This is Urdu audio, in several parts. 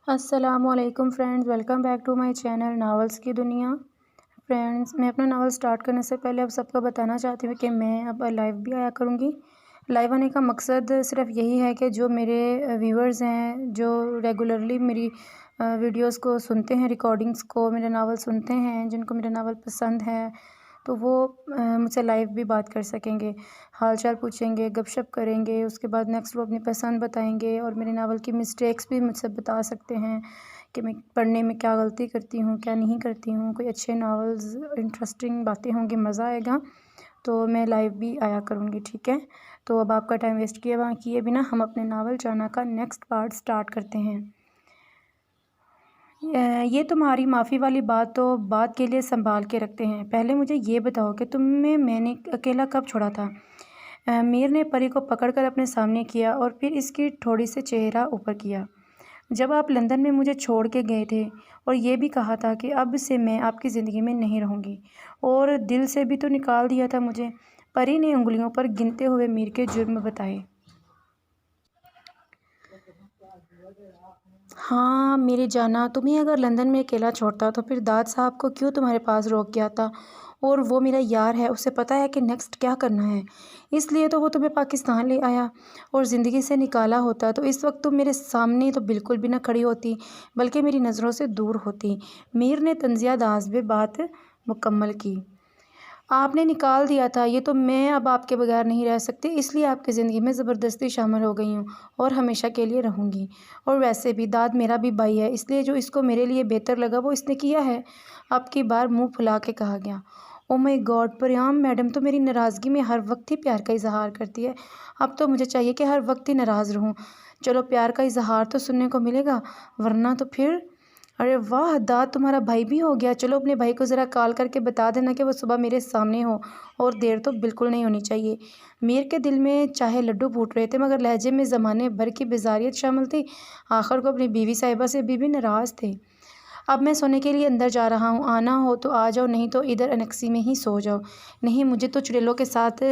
السلام علیکم friends, welcome back to my channel novels کی دنیا۔ فرینڈز، میں اپنا ناول سٹارٹ کرنے سے پہلے اب سب کو بتانا چاہتی ہوں کہ میں اب لائیو بھی آیا کروں گی۔ لائیو آنے کا مقصد صرف یہی ہے کہ جو میرے ویورز ہیں، جو ریگولرلی میری ویڈیوز کو سنتے ہیں، ریکارڈنگز کو، میرا ناول سنتے ہیں، جن کو میرا ناول پسند ہے، تو وہ مجھ سے لائیو بھی بات کر سکیں گے، حال چال پوچھیں گے، گپ شپ کریں گے۔ اس کے بعد نیکسٹ وہ اپنی پسند بتائیں گے اور میرے ناول کی مسٹیکس بھی مجھ سے بتا سکتے ہیں کہ میں پڑھنے میں کیا غلطی کرتی ہوں، کیا نہیں کرتی ہوں۔ کوئی اچھے ناولز، انٹرسٹنگ باتیں ہوں گی، مزہ آئے گا، تو میں لائیو بھی آیا کروں گی، ٹھیک ہے؟ تو اب آپ کا ٹائم ویسٹ کیے بنا ہم اپنے ناول جانا کا نیکسٹ پارٹ سٹارٹ کرتے ہیں۔ یہ تمہاری معافی والی بات تو بات کے لیے سنبھال کے رکھتے ہیں۔ پہلے مجھے یہ بتاؤ کہ تمہیں میں نے اکیلا کب چھوڑا تھا؟ میر نے پری کو پکڑ کر اپنے سامنے کیا اور پھر اس کی تھوڑی سے چہرہ اوپر کیا۔ جب آپ لندن میں مجھے چھوڑ کے گئے تھے اور یہ بھی کہا تھا کہ اب سے میں آپ کی زندگی میں نہیں رہوں گی، اور دل سے بھی تو نکال دیا تھا مجھے۔ پری نے انگلیوں پر گنتے ہوئے میر کے جرم بتائے۔ ہاں میری جانا، تمہیں اگر لندن میں اکیلا چھوڑتا تو پھر داد صاحب کو کیوں تمہارے پاس روک گیا تھا؟ اور وہ میرا یار ہے، اسے پتہ ہے کہ نیکسٹ کیا کرنا ہے، اس لیے تو وہ تمہیں پاکستان لے آیا۔ اور زندگی سے نکالا ہوتا تو اس وقت تم میرے سامنے تو بالکل بھی نہ کھڑی ہوتی، بلکہ میری نظروں سے دور ہوتی۔ میر نے طنزیہ انداز میں بات مکمل کی۔ آپ نے نکال دیا تھا، یہ تو میں اب آپ کے بغیر نہیں رہ سکتی، اس لیے آپ کی زندگی میں زبردستی شامل ہو گئی ہوں اور ہمیشہ کے لیے رہوں گی۔ اور ویسے بھی داد میرا بھی بھائی ہے، اس لیے جو اس کو میرے لیے بہتر لگا وہ اس نے کیا ہے۔ اب کی بار منہ پھلا کے کہا گیا۔ او مائی گاڈ، پریام میڈم تو میری ناراضگی میں ہر وقت ہی پیار کا اظہار کرتی ہے۔ اب تو مجھے چاہیے کہ ہر وقت ہی ناراض رہوں۔ چلو پیار کا اظہار تو سننے کو ملے گا، ورنہ تو پھر… ارے واہ، داد تمہارا بھائی بھی ہو گیا۔ چلو اپنے بھائی کو ذرا کال کر کے بتا دینا کہ وہ صبح میرے سامنے ہو، اور دیر تو بالکل نہیں ہونی چاہیے۔ میر کے دل میں چاہے لڈو پھوٹ رہے تھے، مگر لہجے میں زمانے بھر کی بیزاریت شامل تھی۔ آخر کو اپنی بیوی صاحبہ سے بھی ناراض تھے۔ اب میں سونے کے لیے اندر جا رہا ہوں، آنا ہو تو آ جاؤ، نہیں تو ادھر انیکسی میں ہی سو جاؤ۔ نہیں، مجھے تو چڑیلوں کے ساتھ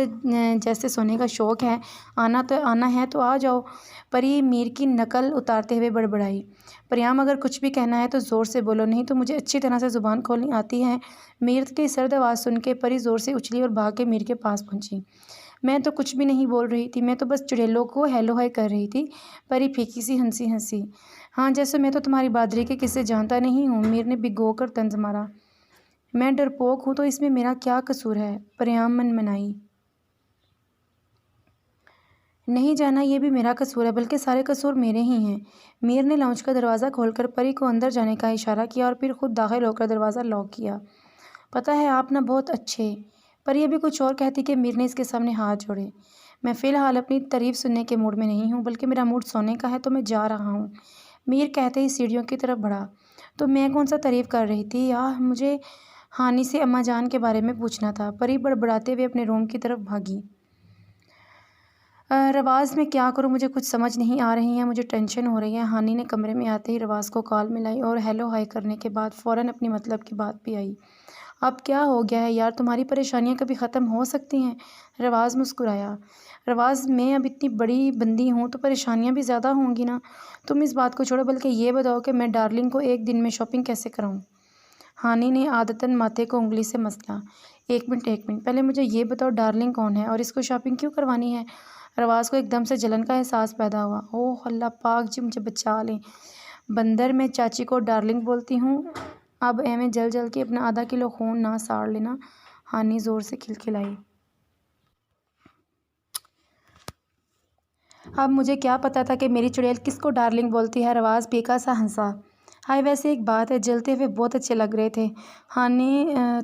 جیسے سونے کا شوق ہے، آنا ہے تو آ جاؤ۔ پری میر کی نقل اتارتے ہوئے بڑبڑائی۔ پریام، اگر کچھ بھی کہنا ہے تو زور سے بولو، نہیں تو مجھے اچھی طرح سے زبان کھولنی آتی ہے۔ میر کی سرد آواز سن کے پری زور سے اچھلی اور بھاگ کے میر کے پاس پہنچی۔ میں تو کچھ بھی نہیں بول رہی تھی، میں تو بس چڑیلوں کو ہیلو ہائی کر رہی تھی۔ پری پھیکی سی ہنسی۔ ہاں، جیسے میں تو تمہاری بہادری کے قصے جانتا نہیں ہوں، میر نے بھگو کر طنز مارا۔ میں ڈرپوک ہوں تو اس میں میرا کیا قصور ہے؟ پریام منمنائی۔ نہیں جانا یہ بھی میرا قصور ہے، بلکہ سارے قصور میرے ہی ہیں۔ میر نے لاؤنج کا دروازہ کھول کر پری کو اندر جانے کا اشارہ کیا اور پھر خود داخل ہو کر دروازہ لاک کیا۔ پتہ ہے آپ نا بہت اچھے… پری ابھی کچھ اور کہتی کہ میر نے اس کے سامنے ہاتھ جوڑے۔ میں فی الحال اپنی تعریف سننے کے موڈ میں نہیں ہوں، بلکہ میرا موڈ سونے کا ہے، تو میں جا رہا ہوں۔ میر کہتے ہی سیڑھیوں کی طرف بڑھا۔ تو میں کون سا تعریف کر رہی تھی؟ مجھے ہانی سے اماں جان کے بارے میں پوچھنا تھا۔ پری بڑبڑاتے ہوئے اپنے روم کی طرف بھاگی۔ رواز میں کیا کروں، مجھے کچھ سمجھ نہیں آ رہی ہے، مجھے ٹینشن ہو رہی ہے۔ ہانی نے کمرے میں آتے ہی رواز کو کال ملائی اور ہیلو ہائی کرنے کے بعد فوراً اپنی مطلب کی بات بھی آئی۔ اب کیا ہو گیا ہے یار، تمہاری پریشانیاں کبھی ختم ہو سکتی ہیں؟ رواز مسکرایا۔ رواز، میں اب اتنی بڑی بندی ہوں تو پریشانیاں بھی زیادہ ہوں گی نا۔ تم اس بات کو چھوڑو، بلکہ یہ بتاؤ کہ میں ڈارلنگ کو ایک دن میں شاپنگ کیسے کراؤں؟ ہانی نے عادتاً ماتھے کو انگلی سے مسلا۔ ایک منٹ، پہلے مجھے یہ بتاؤ ڈارلنگ کون ہے اور اس کو شاپنگ کیوں کروانی ہے؟ رواز کو ایک دم سے جلن کا احساس پیدا ہوا۔ اوہ اللہ پاک جی، مجھے بچا لیں۔ بندر، میں چاچی کو ڈارلنگ بولتی ہوں، اب ایویں جل کے اپنا آدھا کلو خون نہ ساڑ لینا۔ ہانی زور سے کھلکھلائی۔ اب مجھے کیا پتا تھا کہ میری چڑیل کس کو ڈارلنگ بولتی ہے؟ رواز پھیکا سا ہنسا۔ ہائے، ویسے ایک بات ہے، جلتے ہوئے بہت اچھے لگ رہے تھے۔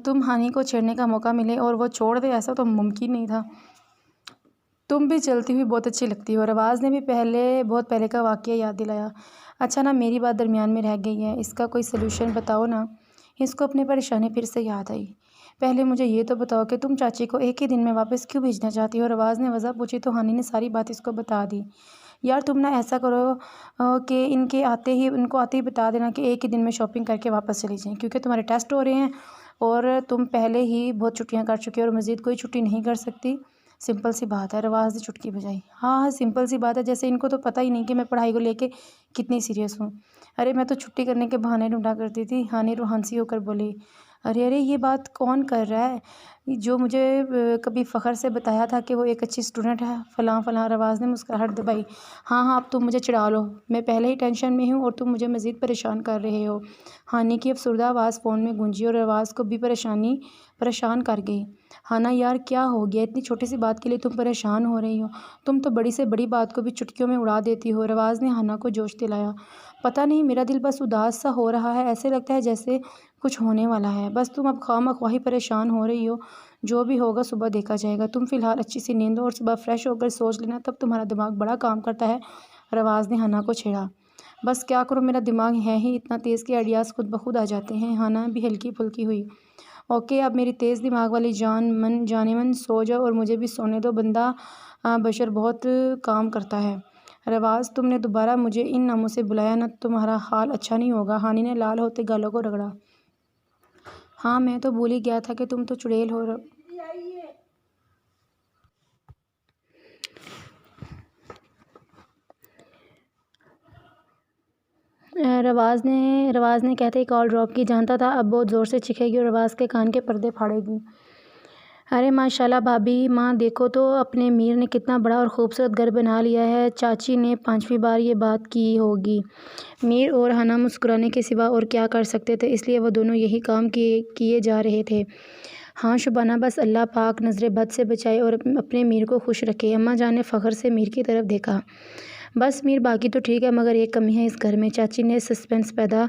تم ہانی کو چھیڑنے کا موقع ملے اور وہ چھوڑ دے، ایسا تو ممکن نہیں تھا۔ تم بھی جلتی ہوئی بہت اچھی لگتی ہو۔ رواز نے بھی بہت پہلے کا واقعہ یاد دلایا۔ اچھا نا، میری بات درمیان میں رہ گئی ہے، اس کا کوئی سلوشن بتاؤ نا۔ اس کو اپنی پریشانی پھر سے یاد آئی۔ پہلے مجھے یہ تو بتاؤ کہ تم چاچی کو ایک ہی دن میں واپس کیوں بھیجنا چاہتی ہو؟ رواز نے وجہ پوچھی تو ہانی نے ساری بات اس کو بتا دی۔ یار تم نہ ایسا کرو کہ ان کو آتے ہی بتا دینا کہ ایک ہی دن میں شاپنگ کر کے واپس چلی جائیں، کیونکہ تمہارے ٹیسٹ ہو رہے ہیں اور تم پہلے ہی بہت چھٹیاں کر چکی ہو اور مزید کوئی چھٹی نہیں کر سکتی۔ سمپل سی بات ہے، رواز نے چٹکی بجائی۔ ہاں ہاں سمپل سی بات ہے، جیسے ان کو تو پتہ ہی نہیں کہ میں پڑھائی کو لے کے کتنی سیریس ہوں۔ ارے میں تو چھٹی کرنے کے بہانے ڈھونڈا کرتی تھی۔ ہانی روحانسی ہو کر بولی، ارے ارے یہ بات کون کر رہا ہے جو مجھے کبھی فخر سے بتایا تھا کہ وہ ایک اچھی اسٹوڈنٹ ہے؟ فلاں فلاں۔ رواز نے مسکراہٹ دبائی۔ ہاں ہاں اب تم مجھے چڑھا لو، میں پہلے ہی ٹینشن میں ہوں اور تم مجھے مزید پریشان کر رہے ہو۔ ہانی کی افسردہ آواز فون میں گونجی اور رواز کو بھی پریشان کر گئی۔ ہانا یار کیا ہو گیا؟ اتنی چھوٹی سی بات کے لیے تم پریشان ہو رہی ہو؟ تم تو بڑی سے بڑی بات کو بھی چٹکیوں میں اڑا دیتی ہو۔ رواز نے ہانا کو جوش دلایا۔ پتہ نہیں میرا دل بس اداس سا ہو رہا ہے، ایسے لگتا ہے جیسے کچھ ہونے والا ہے۔ بس تم اب خواہ مخواہ ہی پریشان ہو رہی ہو، جو بھی ہوگا صبح دیکھا جائے گا۔ تم فی الحال اچھی سی نیند لو اور صبح فریش ہو کر سوچ لینا، تب تمہارا دماغ بڑا کام کرتا ہے۔ رواز نے ہانا کو چھیڑا۔ بس کیا کروں، میرا دماغ ہے ہی اتنا تیز کہ آئیڈیاز خود بخود آ جاتے ہیں۔ ہانا بھی ہلکی پھلکی ہوئی۔ اوکے اب میری تیز دماغ والی جان من سو جاؤ اور مجھے بھی سونے دو، بندہ بشر بہت کام کرتا ہے۔ رواز تم نے دوبارہ مجھے ان ناموں سے بلایا نا، تمہارا حال اچھا نہیں ہوگا۔ ہانی نے لال ہوتے گالوں کو رگڑا۔ ہاں میں تو بھول ہی گیا تھا کہ تم تو چڑیل ہو۔ رواز نے کہتے ہی کال ڈراپ کی۔ جانتا تھا اب بہت زور سے چیخے گی اور رواز کے کان کے پردے پھاڑے گی۔ ارے ماشاءاللہ بھابی ماں دیکھو تو اپنے میر نے کتنا بڑا اور خوبصورت گھر بنا لیا ہے۔ چاچی نے 5ویں بار یہ بات کی ہوگی۔ میر اور ہانا مسکرانے کے سوا اور کیا کر سکتے تھے، اس لیے وہ دونوں یہی کام کیے جا رہے تھے۔ ہاں شبانہ بس اللہ پاک نظر بد سے بچائے اور اپنے میر کو خوش رکھے۔ اماں جان نے فخر سے میر کی طرف دیکھا۔ بس میر باقی تو ٹھیک ہے مگر ایک کمی ہے اس گھر میں۔ چاچی نے سسپنس پیدا۔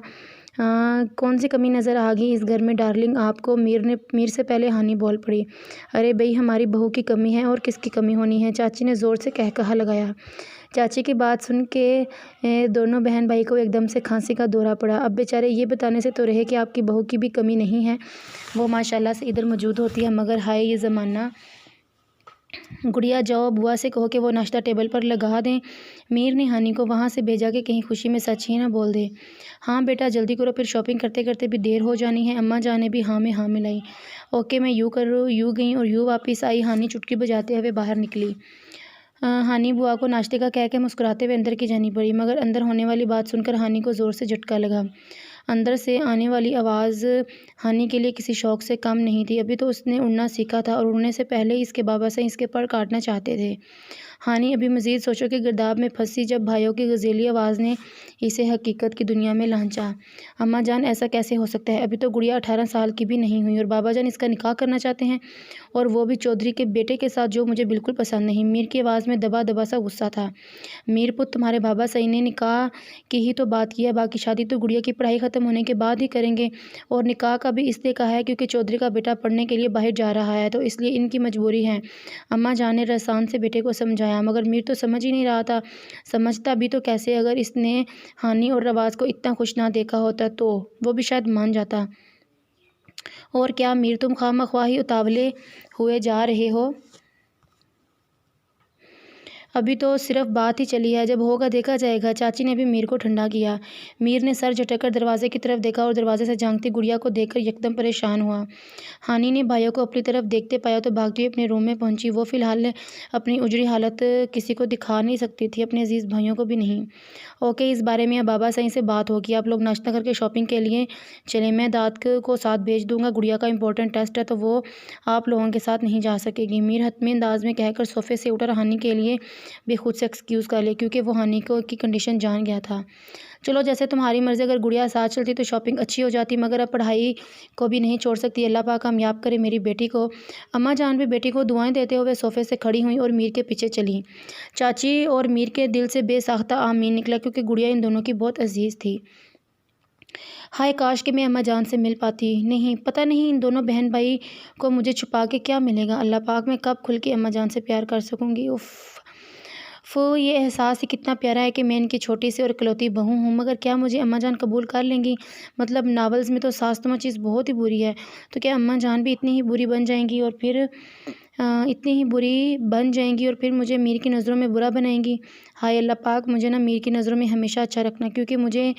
کون سی کمی نظر آ گئی اس گھر میں ڈارلنگ آپ کو؟ میر سے پہلے ہانی بول پڑی۔ ارے بھئی ہماری بہو کی کمی ہے، اور کس کی کمی ہونی ہے؟ چاچی نے زور سے کہا لگایا۔ چاچی کی بات سن کے دونوں بہن بھائی کو ایک دم سے کھانسی کا دورہ پڑا۔ اب بیچارے یہ بتانے سے تو رہے کہ آپ کی بہو کی بھی کمی نہیں ہے، وہ ماشاءاللہ سے ادھر موجود ہوتی ہے، مگر ہائے یہ زمانہ۔ گڑیا جاؤ بوا سے کہو کہ وہ ناشتہ ٹیبل پر لگا دیں۔ میر نے ہانی کو وہاں سے بھیجا کہ کہیں خوشی میں سچ ہی نہ بول دے۔ ہاں بیٹا جلدی کرو، پھر شاپنگ کرتے کرتے بھی دیر ہو جانی ہے۔ اماں جان نے بھی ہاں میں ہاں ملائی۔ اوکے میں یوں گئی اور یوں واپس آئی۔ ہانی چٹکی بجاتے ہوئے باہر نکلی۔ ہانی بوا کو ناشتے کا کہہ کے مسکراتے ہوئے اندر کی جانی پڑی، مگر اندر ہونے والی بات سن کر ہانی کو زور سے جھٹکا لگا۔ اندر سے آنے والی آواز ہانی کے لیے کسی شوق سے کم نہیں تھی۔ ابھی تو اس نے اڑنا سیکھا تھا اور اڑنے سے پہلے ہی اس کے بابا سے اس کے پر کاٹنا چاہتے تھے۔ ہانی ابھی مزید سوچوں کے گرداب میں پھنسی جب بھائیوں کی غزیلی آواز نے اسے حقیقت کی دنیا میں لانچا۔ اماں جان ایسا کیسے ہو سکتا ہے؟ ابھی تو گڑیا 18 سال کی بھی نہیں ہوئی اور بابا جان اس کا نکاح کرنا چاہتے ہیں، اور وہ بھی چودھری کے بیٹے کے ساتھ، جو مجھے بالکل پسند نہیں۔ میر کی آواز میں دبا دبا سا غصہ تھا۔ میر پت تمہارے بابا صحیح نے نکاح کی ہی تو بات کی ہے، باقی شادی تو گڑیا کی پڑھائی ختم ہونے کے بعد ہی کریں گے، اور نکاح کا بھی اس لیے کہا ہے کیونکہ چودھری کا بیٹا پڑھنے کے لیے باہر جا رہا ہے، تو اس لیے ان کی مجبوری ہے۔ اماں جان نے رسان سے بیٹے کو سمجھایا، مگر میر تو سمجھ ہی نہیں رہا تھا۔ سمجھتا بھی تو کیسے؟ اگر اس نے ہانی اور رواز کو اتنا خوش نہ دیکھا ہوتا تو وہ بھی شاید مان جاتا۔ اور کیا میر تم خواہ مخواہ ہی اتاولے ہوئے جا رہے ہو؟ ابھی تو صرف بات ہی چلی ہے، جب ہوگا دیکھا جائے گا۔ چاچی نے بھی میر کو ٹھنڈا کیا۔ میر نے سر جھٹک کر دروازے کی طرف دیکھا اور دروازے سے جھانکتی گڑیا کو دیکھ کر یکدم پریشان ہوا۔ ہانی نے بھائیوں کو اپنی طرف دیکھتے پایا تو بھاگتی ہوئی اپنے روم میں پہنچی۔ وہ فی الحال اپنی اجڑی حالت کسی کو دکھا نہیں سکتی تھی، اپنے عزیز بھائیوں کو بھی نہیں۔ اوکے اس بارے میں اب بابا صحیح سے بات ہوگی، آپ لوگ ناشتہ کر کے شاپنگ کے لیے چلیں، میں داد کو ساتھ بھیج دوں گا، گڑیا کا امپورٹنٹ ٹیسٹ ہے تو وہ آپ لوگوں کے ساتھ نہیں جا سکے گی۔ میر حتمی انداز میں کہہ کر صوفے سے اٹھا اور ہانی کے لیے بھی خود سے ایکسکیوز کر لے، کیونکہ وہ ہانی کی کنڈیشن جان گیا تھا۔ چلو جیسے تمہاری مرضی، اگر گڑیا ساتھ چلتی تو شاپنگ اچھی ہو جاتی، مگر اب پڑھائی کو بھی نہیں چھوڑ سکتی، اللہ پاک کامیاب کرے میری بیٹی کو۔ اماں جان بھی بیٹی کو دعائیں دیتے ہوئے صوفے سے کھڑی ہوئیں اور میر کے پیچھے چلیں۔ چاچی اور میر کے دل سے بے ساختہ آمین نکلا، کیونکہ گڑیا ان دونوں کی بہت عزیز تھی۔ ہائے کاش کہ میں اماں جان سے مل پاتی، نہیں پتہ نہیں ان دونوں بہن بھائی کو مجھے چھپا کے کیا ملے گا، اللہ پاک میں کب کھل کے اماں جان سے پیار کر سکوں گی۔ یہ احساس ہی کتنا پیارا ہے کہ میں ان کی چھوٹی سی اور اکلوتی بہو ہوں، مگر کیا مجھے اماں جان قبول کر لیں گی؟ مطلب ناولز میں تو ساس نما چیز بہت ہی بری ہے، تو کیا اماں جان بھی اتنی ہی بری بن جائیں گی اور پھر مجھے میر کی نظروں میں برا بنائیں گی؟ ہائے اللہ پاک مجھے نا میر کی نظروں میں ہمیشہ اچھا رکھنا، کیونکہ مجھے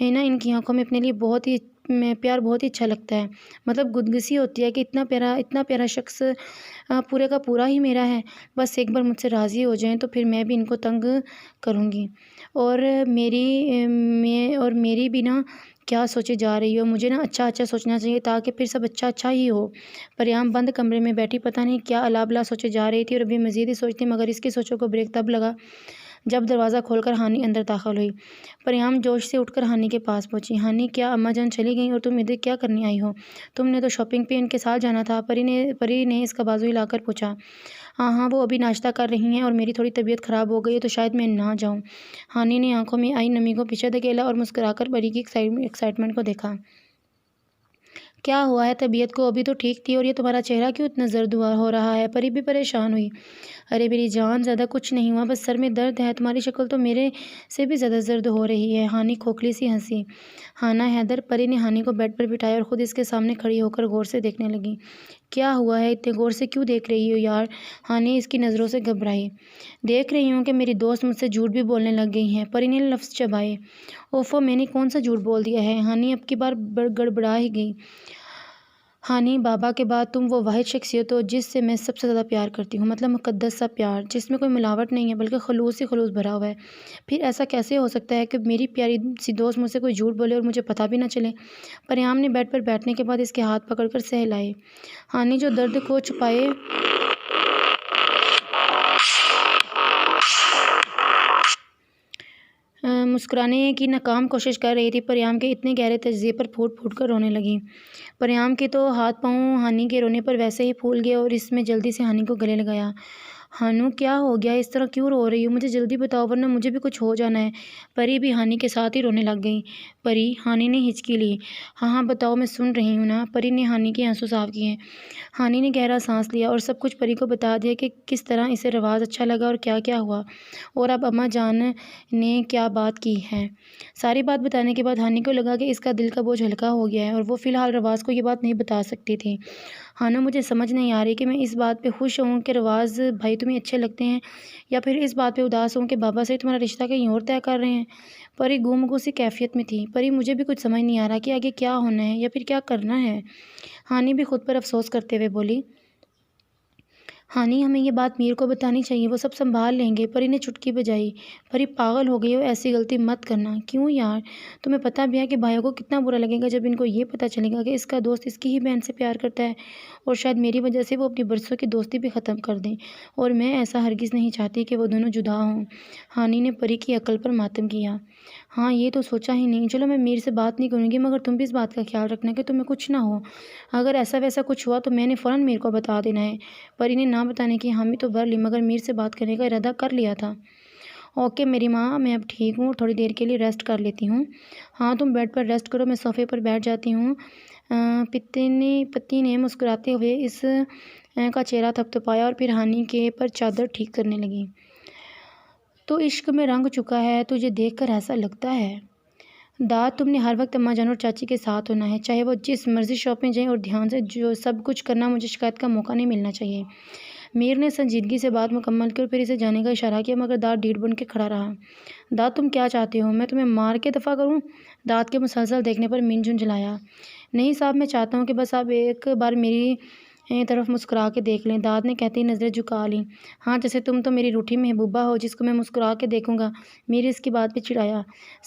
نا ان کی آنکھوں میں اپنے لیے بہت ہی میں پیار بہت ہی اچھا لگتا ہے، مطلب گدگسی ہوتی ہے کہ اتنا پیارا شخص پورے کا پورا ہی میرا ہے۔ بس ایک بار مجھ سے راضی ہو جائیں تو پھر میں بھی ان کو تنگ کروں گی، اور میری بھی نا کیا سوچے جا رہی ہو، مجھے نا اچھا سوچنا چاہیے تاکہ پھر سب اچھا ہی ہو۔ پریام بند کمرے میں بیٹھی پتہ نہیں کیا الا بلا سوچے جا رہی تھی اور ابھی مزید ہی سوچتی، مگر اس کی سوچوں کو بریک تب لگا جب دروازہ کھول کر ہانی اندر داخل ہوئی۔ پریام جوش سے اٹھ کر ہانی کے پاس پہنچی۔ ہانی، کیا اماں جان چلی گئیں اور تم ادھر کیا کرنے آئی ہو؟ تم نے تو شاپنگ پہ ان کے ساتھ جانا تھا۔ پری نے اس کا بازو ہلا کر پوچھا۔ ہاں وہ ابھی ناشتہ کر رہی ہیں اور میری تھوڑی طبیعت خراب ہو گئی ہے تو شاید میں نہ جاؤں۔ ہانی نے آنکھوں میں آئی نمی کو پیچھے دھکیلا اور مسکرا کر پری کی ایکسائٹمنٹ کو دیکھا۔ کیا ہوا ہے طبیعت کو؟ ابھی تو ٹھیک تھی، اور یہ تمہارا چہرہ کیوں اتنا زرد ہو رہا ہے؟ پری بھی پریشان ہوئی۔ ارے میری جان، زیادہ کچھ نہیں ہوا، بس سر میں درد ہے۔ تمہاری شکل تو میرے سے بھی زیادہ زرد ہو رہی ہے۔ ہانی کھوکھلی سی ہنسی۔ ہانا حیدر، پری نے ہانی کو بیڈ پر بٹھایا اور خود اس کے سامنے کھڑی ہو کر غور سے دیکھنے لگی۔ کیا ہوا ہے؟ اتنے غور سے کیوں دیکھ رہی ہو یار؟ ہانی اس کی نظروں سے گھبرائی۔ دیکھ رہی ہوں کہ میری دوست مجھ سے جھوٹ بھی بولنے لگ گئی ہیں۔ پری نے لفظ چبائے۔ اوفو، میں نے کون سا جھوٹ بول دیا ہے؟ ہانی اب کی بار گڑبڑا ہی گئی۔ ہانی، بابا کے بعد تم وہ واحد شخصیت ہو جس سے میں سب سے زیادہ پیار کرتی ہوں، مطلب مقدس سا پیار جس میں کوئی ملاوٹ نہیں ہے بلکہ خلوص ہی خلوص بھرا ہوا ہے۔ پھر ایسا کیسے ہو سکتا ہے کہ میری پیاری سی دوست مجھ سے کوئی جھوٹ بولے اور مجھے پتہ بھی نہ چلے؟ پریام نے بیڈ پر بیٹھنے کے بعد اس کے ہاتھ پکڑ کر سہلائے۔ ہانی جو درد کو چھپائے مسکرانے کی ناکام کوشش کر رہی تھی، پریام کے اتنے گہرے تجزیے پر پھوٹ پھوٹ کر رونے لگی۔ پریام کے تو ہاتھ پاؤں ہانی کے رونے پر ویسے ہی پھول گئے اور اس میں جلدی سے ہانی کو گلے لگایا۔ ہانو، کیا ہو گیا؟ اس طرح کیوں رو رہی ہو؟ مجھے جلدی بتاؤ ورنہ مجھے بھی کچھ ہو جانا ہے۔ پری بھی ہانی کے ساتھ ہی رونے لگ گئی۔ پری، ہانی نے ہچکی لی۔ ہاں بتاؤ، میں سن رہی ہوں نا۔ پری نے ہانی کے آنسو صاف کیے۔ ہانی نے گہرا سانس لیا اور سب کچھ پری کو بتا دیا کہ کس طرح اسے رواز اچھا لگا اور کیا کیا ہوا، اور اب اماں جان نے کیا بات کی ہے۔ ساری بات بتانے کے بعد ہانی کو لگا کہ اس کا دل کا بوجھ ہلکا ہو گیا ہے اور وہ فی الحال رواز کو یہ بات نہیں بتا سکتی تھی۔ ہانو، مجھے سمجھ نہیں آ رہی کہ میں اس بات پہ خوش ہوں کہ رواز بھائی تمہیں اچھے لگتے ہیں، یا پھر اس بات پہ اداس ہوں کہ بابا سے تمہارا رشتہ کہیں اور طے کر رہے ہیں۔ پری گم گم سی کیفیت میں تھی۔ پری، مجھے بھی کچھ سمجھ نہیں آ رہا کہ آگے کیا ہونا ہے یا پھر کیا کرنا ہے۔ ہانی بھی خود پر افسوس کرتے ہوئے بولی۔ ہانی، ہمیں یہ بات میر کو بتانی چاہیے، وہ سب سنبھال لیں گے۔ پری نے چٹکی بجائی۔ پری پاگل ہو گئی ہو، ایسی غلطی مت کرنا۔ کیوں یار؟ تمہیں پتہ بھی ہے کہ بھائیوں کو کتنا برا لگے گا جب ان کو یہ پتہ چلے گا کہ اس کا دوست اس کی ہی بہن سے پیار کرتا ہے، اور شاید میری وجہ سے وہ اپنی برسوں کی دوستی بھی ختم کر دیں، اور میں ایسا ہرگز نہیں چاہتی کہ وہ دونوں جدا ہوں۔ ہانی نے پری کی عقل پر ماتم کیا۔ ہاں، یہ تو سوچا ہی نہیں۔ چلو، میں میر سے بات نہیں کروں گی، مگر تم بھی اس بات کا خیال رکھنا کہ تمہیں کچھ نہ ہو۔ اگر ایسا ویسا کچھ ہوا تو میں نے فوراً میر کو بتا دینا ہے۔ پری نے نہ بتانے کی حامی تو بھر لی مگر میر سے بات کرنے کا ارادہ کر لیا تھا۔ اوکے میری ماں، میں اب ٹھیک ہوں اور تھوڑی دیر کے لیے ریسٹ کر لیتی ہوں۔ ہاں تم بیڈ پر ریسٹ کرو، میں صوفے پر بیٹھ جاتی ہوں۔ پتی نے مسکراتے ہوئے اس کا چہرہ تھپتھپایا اور پھر ہانی کے پر چادر ٹھیک کرنے لگی۔ تو عشق میں رنگ چکا ہے، تجھے دیکھ کر ایسا لگتا ہے۔ داد، تم نے ہر وقت اماں جان اور چاچی کے ساتھ ہونا ہے، چاہے وہ جس مرضی شاپ میں جائیں، اور دھیان سے جو سب کچھ کرنا، مجھے شکایت کا موقع نہیں ملنا چاہیے۔ میر نے سنجیدگی سے بات مکمل کی اور پھر اسے جانے کا اشارہ کیا، مگر داد ڈھیٹ بن کے کھڑا رہا۔ داد، تم کیا چاہتے ہو؟ میں تمہیں مار کے دفع کروں؟ داد کے مسلسل دیکھنے پر مین جھنجھلایا۔ نہیں صاحب، میں چاہتا ہوں کہ بس آپ ایک بار میری طرف مسکرا کے دیکھ لیں۔ داد نے کہتے ہی نظریں جھکا لیں۔ ہاں، جیسے تم تو میری روٹھی محبوبہ ہو جس کو میں مسکرا کے دیکھوں گا۔ میر اس کی بات پہ چڑھایا۔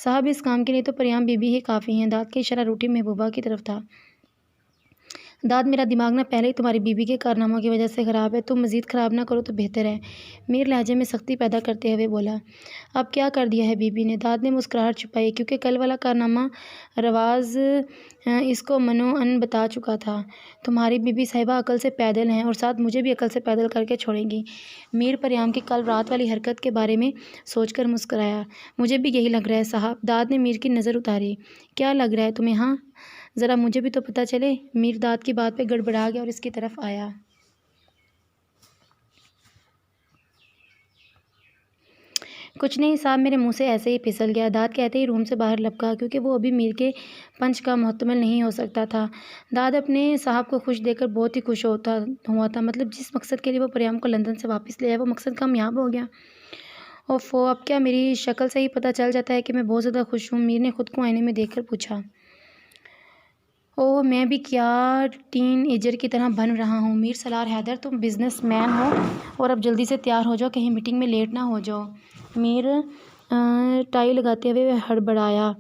صاحب، اس کام کے لیے تو پریام بی بی ہی کافی ہیں۔ داد کا اشارہ روٹھی محبوبہ کی طرف تھا۔ داد، میرا دماغ نہ پہلے ہی تمہاری بیوی کے کارناموں کی وجہ سے خراب ہے، تم مزید خراب نہ کرو تو بہتر ہے۔ میر لہجے میں سختی پیدا کرتے ہوئے بولا۔ اب کیا کر دیا ہے بیوی نے؟ داد نے مسکراہٹ چھپائی، کیونکہ کل والا کارنامہ رواز اس کو منو ان بتا چکا تھا۔ تمہاری بیوی صاحبہ عقل سے پیدل ہیں اور ساتھ مجھے بھی عقل سے پیدل کر کے چھوڑیں گی۔ میر پریام کی کل رات والی حرکت کے بارے میں سوچ کر مسکرایا۔ مجھے بھی یہی لگ رہا ہے صاحب۔ داد نے میر کی نظر اتاری۔ کیا لگ رہا ہے تمہیں؟ ہاں ذرا مجھے بھی تو پتہ چلے۔ میر داد کی بات پہ گڑبڑا گیا اور اس کی طرف آیا۔ کچھ نہیں صاحب، میرے منہ سے ایسے ہی پھسل گیا، داد کہتے ہی روم سے باہر لپکا، کیونکہ وہ ابھی میر کے پنچ کا محتمل نہیں ہو سکتا تھا۔ داد اپنے صاحب کو خوش دیکھ کر بہت ہی خوش ہوا تھا، مطلب جس مقصد کے لیے وہ پریام کو لندن سے واپس لے آیا وہ مقصد کامیاب ہو گیا۔ اوفو، اب کیا میری شکل سے ہی پتہ چل جاتا ہے کہ میں بہت زیادہ خوش ہوں؟ میر نے خود کو آئینے میں دیکھ کر پوچھا۔ اوہ میں بھی کیا ٹین ایجر کی طرح بن رہا ہوں۔ میر سالار حیدر تم بزنس مین ہو اور اب جلدی سے تیار ہو جاؤ، کہیں میٹنگ میں لیٹ نہ ہو جاؤ۔ میر ٹائی لگاتے ہوئے ہڑبڑایا۔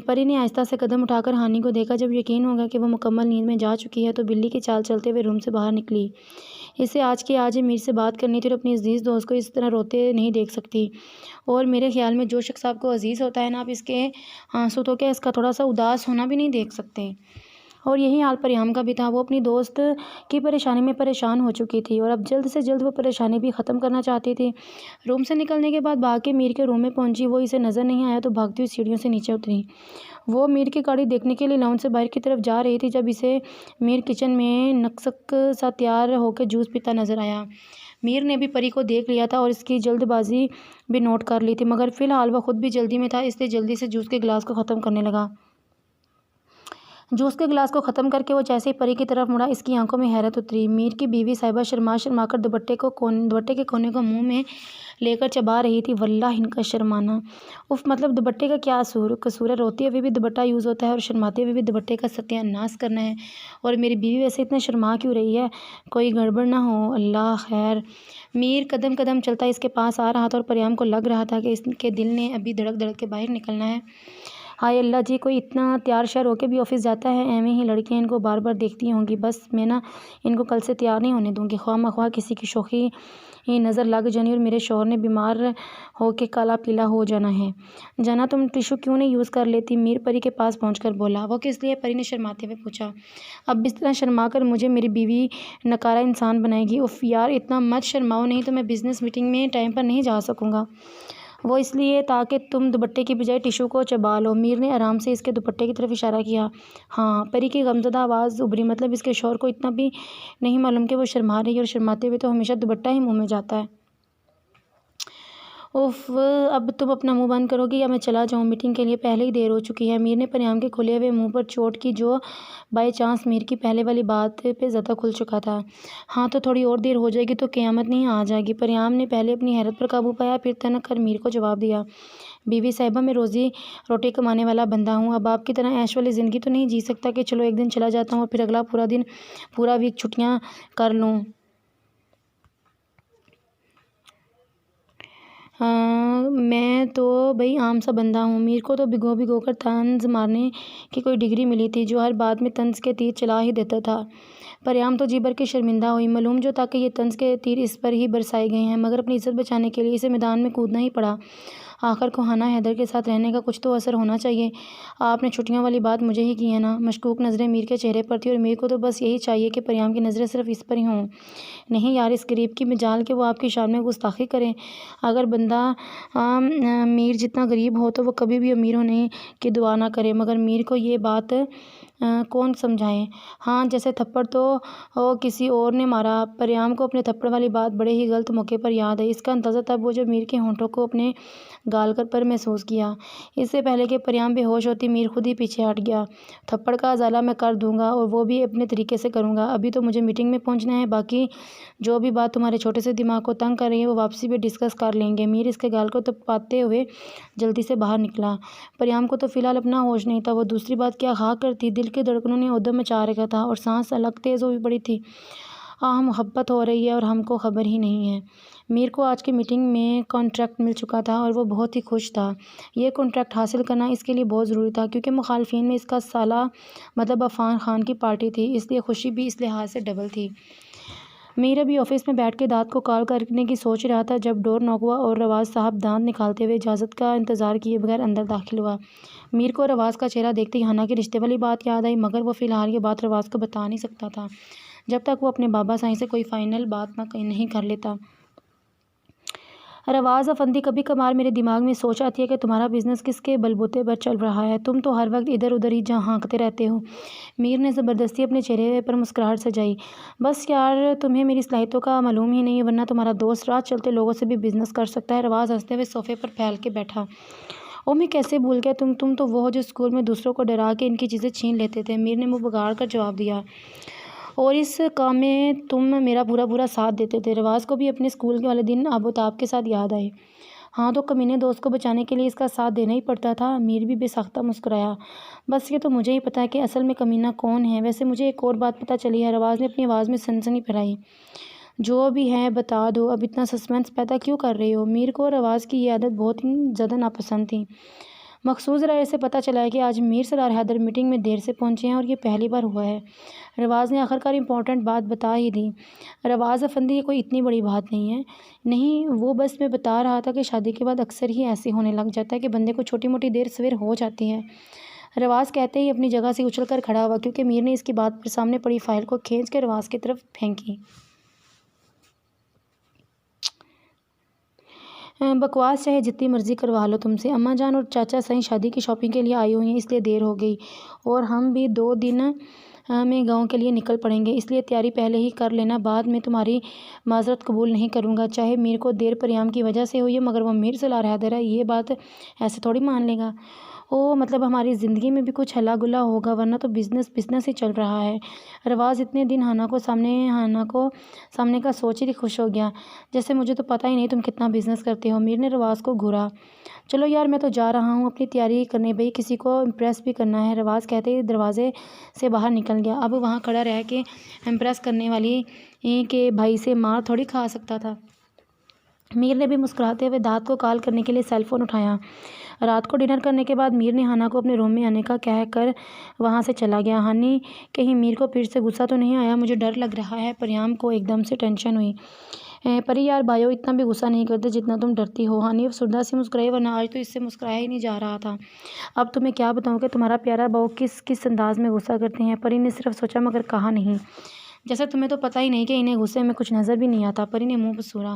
پری نے آہستہ سے قدم اٹھا کر ہانی کو دیکھا۔ جب یقین ہو گیا کہ وہ مکمل نیند میں جا چکی ہے تو بلی کی چال چلتے ہوئے روم سے باہر نکلی۔ اسے آج کے آج ہی میر سے بات کرنی تھی اور اپنی عزیز دوست کو اس طرح روتے نہیں دیکھ سکتی۔ اور میرے خیال میں جو شخص آپ کو عزیز ہوتا ہے نا، آپ اس کے آنسو تو کیا اس کا تھوڑا سا اداس ہونا بھی نہیں دیکھ سکتے۔ اور یہی حال پریام کا بھی تھا۔ وہ اپنی دوست کی پریشانی میں پریشان ہو چکی تھی اور اب جلد سے جلد وہ پریشانی بھی ختم کرنا چاہتی تھی۔ روم سے نکلنے کے بعد بھاگ کے میر کے روم میں پہنچی۔ وہ اسے نظر نہیں آیا تو بھاگتی ہوئی سیڑھیوں سے نیچے اتری۔ وہ میر کی گاڑی دیکھنے کے لیے لاؤنج سے باہر کی طرف جا رہی تھی جب اسے میر کچن میں نکسک سا تیار ہو کے جوس پیتا نظر آیا۔ میر نے بھی پری کو دیکھ لیا تھا اور اس کی جلد بازی بھی نوٹ کر لی تھی، مگر فی الحال وہ خود بھی جلدی میں تھا، اس لیے جلدی سے جوس کے گلاس کو ختم کرنے لگا۔ جوس کے گلاس کو ختم کر کے وہ جیسے ہی پری کی طرف مڑا، اس کی آنکھوں میں حیرت اتری۔ میر کی بیوی صاحبہ شرما شرما کر دوپٹے کے کونے کو منہ میں لے کر چبا رہی تھی۔ واللہ ان کا شرمانا! اف، مطلب دوپٹے کا کیا قصور ہے؟ روتے ہوئے بھی دوپٹہ یوز ہوتا ہے اور شرماتے ہوئے بھی دوپٹے کا ستیہ ناش کرنا ہے۔ اور میری بیوی ویسے اتنا شرما کیوں رہی ہے؟ کوئی گڑبڑ نہ ہو؟ اللہ خیر! میر قدم قدم چلتا اس کے پاس آ رہا تھا اور پریام کو لگ رہا تھا کہ اس کے دل نے ابھی دھڑک دھڑک کے باہر نکلنا ہے۔ ہائے اللہ جی، کوئی اتنا تیار شیار ہو کے بھی آفس جاتا ہے؟ ایویں ہی لڑکیاں ان کو بار بار دیکھتی ہوں گی۔ بس میں نا ان کو کل سے تیار نہیں ہونے دوں گی، خواہ مخواہ کسی کی شوخی نظر لگ جانی اور میرے شوہر نے بیمار ہو کے کالا پیلا ہو جانا ہے۔ جانا تم ٹیشو کیوں نہیں یوز کر لیتی؟ میر پری کے پاس پہنچ کر بولا۔ وہ کس لیے؟ پری نے شرماتے ہوئے پوچھا۔ اب اس طرح شرما کر مجھے میری بیوی نکارا انسان بنائے گی؟ اف یار، اتنا مت شرماؤ، نہیں تو میں بزنس میٹنگ میں ٹائم پر نہیں جا سکوں گا۔ وہ اس لیے تاکہ تم دوپٹے کی بجائے ٹیشو کو چبا لو۔ میر نے آرام سے اس کے دوپٹے کی طرف اشارہ کیا۔ ہاں، پری کی غمزدہ آواز ابھری۔ مطلب اس کے شوہر کو اتنا بھی نہیں معلوم کہ وہ شرما رہی ہے، اور شرماتے ہوئے تو ہمیشہ دوپٹہ ہی منہ میں جاتا ہے۔ اف، اب تم اپنا منہ بند کرو گی یا میں چلا جاؤں؟ میٹنگ کے لیے پہلے ہی دیر ہو چکی ہے۔ میر نے پریام کے کھلے ہوئے منہ پر چوٹ کی جو بائی چانس میر کی پہلے والی بات پہ زیادہ کھل چکا تھا۔ ہاں تو تھوڑی اور دیر ہو جائے گی تو قیامت نہیں آ جائے گی؟ پریام نے پہلے اپنی حیرت پر قابو پایا، پھر تنک کر میر کو جواب دیا۔ بیوی صاحبہ، میں روزی روٹی کمانے والا بندہ ہوں، اب آپ کی طرح عیش والی زندگی تو نہیں جی سکتا کہ چلو ایک دن چلا جاتا ہوں اور پھر اگلا پورا ویک چھٹیاں کر لوں۔ میں تو بھئی عام سا بندہ ہوں۔ میر کو تو بھگو بھگو کر طنز مارنے کی کوئی ڈگری ملی تھی، جو ہر بات میں طنز کے تیر چلا ہی دیتا تھا۔ پریام تو جی بھر کے شرمندہ ہوئی۔ معلوم جو تھا کہ یہ طنز کے تیر اس پر ہی برسائے گئے ہیں، مگر اپنی عزت بچانے کے لیے اسے میدان میں کودنا ہی پڑا۔ آخر کو ہانا حیدر کے ساتھ رہنے کا کچھ تو اثر ہونا چاہیے۔ آپ نے چھٹیوں والی بات مجھے ہی کی ہے نا؟ مشکوک نظریں میر کے چہرے پر تھیں اور میر کو تو بس یہی چاہیے کہ پریام کی نظریں صرف اس پر ہی ہوں۔ نہیں یار، اس غریب کی مجال کہ وہ آپ کی شان میں گستاخی کرے۔ اگر بندہ میر جتنا غریب ہو تو وہ کبھی بھی امیر ہونے کی دعا نہ کرے، مگر میر کو یہ بات کون سمجھائے؟ ہاں، جیسے تھپڑ تو کسی اور نے مارا۔ پریام کو اپنے تھپڑ والی بات بڑے ہی غلط موقع پر یاد آئی۔ اس کا اندازہ تب وہ جب میر کے ہونٹوں کو اپنے گال پر محسوس کیا۔ اس سے پہلے کہ پریام بے ہوش ہوتی، میر خود ہی پیچھے ہٹ گیا۔ تھپڑ کا ازالہ میں کر دوں گا، اور وہ بھی اپنے طریقے سے کروں گا۔ ابھی تو مجھے میٹنگ میں پہنچنا ہے، باقی جو بھی بات تمہارے چھوٹے سے دماغ کو تنگ کر رہی ہے وہ واپسی پہ ڈسکس کر لیں گے۔ میر اس کے گال کو تپاتے ہوئے جلدی سے باہر نکلا۔ پریام کو تو فی الحال اپنا ہوش نہیں تھا۔ وہ دوسری بات کیا کہا کرتی؟ دل کی دھڑکنوں نے ادھم مچا رکھا تھا اور سانس الگ تیز ہوئی پڑی تھی۔ محبت ہو رہی ہے اور ہم کو خبر ہی نہیں ہے۔ میر کو آج کی میٹنگ میں کانٹریکٹ مل چکا تھا اور وہ بہت ہی خوش تھا۔ یہ کانٹریکٹ حاصل کرنا اس کے لیے بہت ضروری تھا، کیونکہ مخالفین میں اس کا سالہ مطلب عفان خان کی پارٹی تھی، اس لیے خوشی بھی اس لحاظ سے ڈبل تھی۔ میر ابھی آفس میں بیٹھ کے دانت کو کال کرنے کی سوچ رہا تھا جب ڈور ناک ہوا اور رواز صاحب دانت نکالتے ہوئے اجازت کا انتظار کیے بغیر اندر داخل ہوا۔ میر کو رواز کا چہرہ دیکھتے ہی ہانا کے رشتے والی بات یاد آئی، مگر وہ فی الحال یہ بات رواز کو بتا نہیں سکتا تھا جب تک وہ اپنے بابا سائیں سے کوئی فائنل بات نہیں کر لیتا۔ رواز افندی، کبھی کبھار میرے دماغ میں سوچ آتی ہے کہ تمہارا بزنس کس کے بل بوتے پر چل رہا ہے؟ تم تو ہر وقت ادھر ادھر ہی ہانکتے رہتے ہو۔ میر نے زبردستی اپنے چہرے پر مسکراہٹ سجائی۔ بس یار، تمہیں میری صلاحیتوں کا معلوم ہی نہیں، ورنہ تمہارا دوست راہ چلتے لوگوں سے بھی بزنس کر سکتا ہے۔ رواز ہنستے ہوئے صوفے پر پھیل کے بیٹھا۔ میں کیسے بھول گیا، تم تو وہ ہو جو اسکول میں دوسروں کو ڈرا کے ان کی چیزیں چھین لیتے تھے۔ میر نے منہ بگاڑ کر جواب دیا۔ اور اس کام میں تم میرا پورا ساتھ دیتے تھے۔ رواز کو بھی اپنے اسکول والے دن آب و تاب کے ساتھ یاد آئے۔ ہاں تو کمینے دوست کو بچانے کے لیے اس کا ساتھ دینا ہی پڑتا تھا۔ میر بھی بے ساختہ مسکرایا۔ بس یہ تو مجھے ہی پتا ہے کہ اصل میں کمینہ کون ہے۔ ویسے مجھے ایک اور بات پتہ چلی ہے۔ رواز نے اپنی آواز میں سنسنی پھیلائی۔ جو بھی ہے بتا دو، اب اتنا سسپینس پیدا کیوں کر رہی ہو؟ میر کو رواز کی یہ عادت بہت ہی زیادہ ناپسند تھی۔ مخصوص رائے سے پتہ چلا ہے کہ آج میر سرار حیدر میٹنگ میں دیر سے پہنچے ہیں اور یہ پہلی بار ہوا ہے۔ رواز نے آخرکار امپورٹنٹ بات بتا ہی دی۔ رواز افندی، یہ کوئی اتنی بڑی بات نہیں ہے۔ نہیں، وہ بس میں بتا رہا تھا کہ شادی کے بعد اکثر ہی ایسے ہونے لگ جاتا ہے کہ بندے کو چھوٹی موٹی دیر سویر ہو جاتی ہے۔ رواز کہتے ہی اپنی جگہ سے اچھل کر کھڑا ہوا، کیونکہ میر نے اس کی بات پر سامنے پڑی فائل کو کھینچ کے رواز کی طرف پھینکی۔ بکواس چاہے جتنی مرضی کروا لو تم سے، اماں جان اور چاچا سائیں شادی کی شاپنگ کے لیے آئی ہوئی ہیں، اس لیے دیر ہو گئی، اور ہم بھی 2 دن میں گاؤں کے لیے نکل پڑیں گے، اس لیے تیاری پہلے ہی کر لینا، بعد میں تمہاری معذرت قبول نہیں کروں گا، چاہے میر کو دیر پریام کی وجہ سے ہوئی ہے، مگر وہ میر سرار حیدر ہے، یہ بات ایسے تھوڑی مان لے گا۔ اوہ، مطلب ہماری زندگی میں بھی کچھ ہلا گلا ہوگا، ورنہ تو بزنس ہی چل رہا ہے۔ رواز اتنے دن ہانا کو سامنے کا سوچ ہی خوش ہو گیا۔ جیسے مجھے تو پتہ ہی نہیں تم کتنا بزنس کرتے ہو۔ میر نے رواز کو گھورا۔ چلو یار، میں تو جا رہا ہوں اپنی تیاری کرنے، بھئی کسی کو امپریس بھی کرنا ہے، رواز کہتے ہی دروازے سے باہر نکل گیا۔ اب وہاں کھڑا رہ کے امپریس کرنے والی کے بھائی سے مار تھوڑی کھا سکتا تھا۔ میر نے بھی مسکراتے ہوئے داد کو کال کرنے کے لیے سیل فون اٹھایا۔ رات کو ڈنر کرنے کے بعد میر نے ہانا کو اپنے روم میں آنے کا کہہ کر وہاں سے چلا گیا۔ ہانی، کہیں میر کو پھر سے غصہ تو نہیں آیا؟ مجھے ڈر لگ رہا ہے۔ پریام کو ایک دم سے ٹینشن ہوئی۔ پری یار، بھائیو اتنا بھی غصہ نہیں کرتے جتنا تم ڈرتی ہو۔ ہانی افسردہ سی مسکرائی، ورنہ آج تو اس سے مسکرایا ہی نہیں جا رہا تھا۔ اب تمہیں کیا بتاؤں کہ تمہارا پیارا بہو کس انداز میں غصہ کرتے ہیں؟ پری نے صرف سوچا مگر کہا نہیں۔ جیسے تمہیں تو پتہ ہی نہیں کہ انہیں غصے میں کچھ نظر بھی نہیں آتا۔ پری نے منہ پسورا۔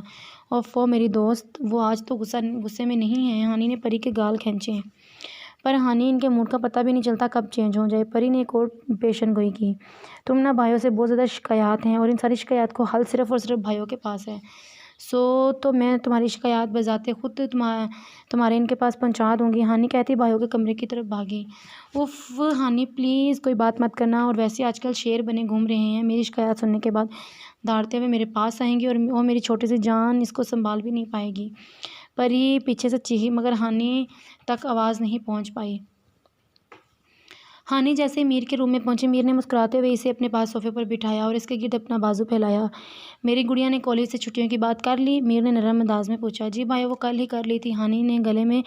اوفو میری دوست، وہ آج تو غصے میں نہیں ہیں۔ ہانی نے پری کے گال کھینچے۔ پر ہانی، ان کے موڈ کا پتہ بھی نہیں چلتا کب چینج ہو جائے۔ پری نے ایک اور پیشن گوئی کی۔ تم نا بھائیوں سے بہت زیادہ شکایات ہیں، اور ان ساری شکایات کو حل صرف اور صرف بھائیوں کے پاس ہے۔ تو میں تمہاری شکایات بذات خود تمہارے ان کے پاس پہنچا دوں گی، ہانی کہتی بھائیوں کے کمرے کی طرف بھاگی۔ اف ہانی پلیز کوئی بات مت کرنا، اور ویسے آج کل شیر بنے گھوم رہے ہیں، میری شکایات سننے کے بعد دھاڑتے ہوئے میرے پاس آئیں گی، اور میری چھوٹی سی جان اس کو سنبھال بھی نہیں پائے گی۔ پری پیچھے سے چیخی، مگر ہانی تک آواز نہیں پہنچ پائی۔ ہانی جیسے میر کے روم میں پہنچی، میر نے مسکراتے ہوئے اسے اپنے پاس صوفے پر بٹھایا اور اس کے گرد اپنا بازو پھیلایا۔ میری گڑیا نے کالج سے چھٹیوں کی بات کر لی؟ میر نے نرم انداز میں پوچھا۔ جی بھائی، وہ کل ہی کر لی تھی۔ ہانی نے گلے میں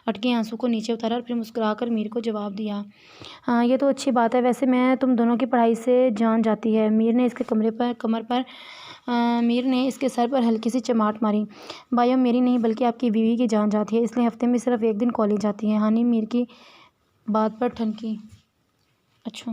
اٹکے آنسو کو نیچے اتارا اور پھر مسکرا کر میر کو جواب دیا۔ ہاں، یہ تو اچھی بات ہے، ویسے میں تم دونوں کی پڑھائی سے جان جاتی ہے۔ میر نے اس کے سر پر ہلکی سی چماٹ ماری۔ بھائیو، میری نہیں بلکہ آپ کی بیوی کی جان جاتی ہے، اس لیے ہفتے میں صرف 1 دن کالج جاتی ہے۔ ہانی میر کی بات پر ٹھنکی۔ اچھا